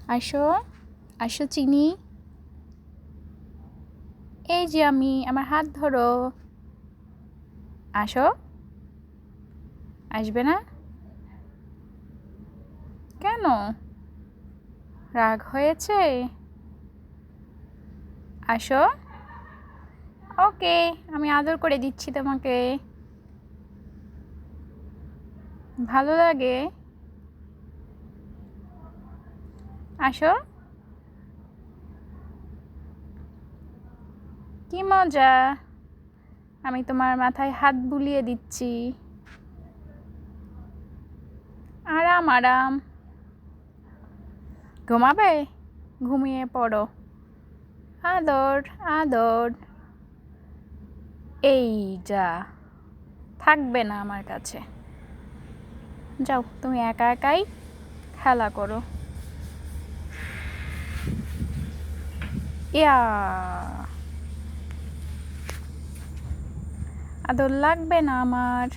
আসো, আসো চিনি। এই যে আমি, আমার হাত ধরো। আসো। আসবে না? কেন? রাগ হয়েছে? আসো। ওকে, আমি আদর করে দিচ্ছি তোমাকে। ভালো লাগে? আসো। কি মজা! আমি তোমার মাথায় হাত বুলিয়ে দিচ্ছি। আরাম আরাম। ঘুমাবে? ঘুমিয়ে পড়ো। আদর আদর। এই যা, থাকবে না আমার কাছে। যাও, তুমি একা একাই খেলা করো। ইয়া, আদর লাগবে না আমার।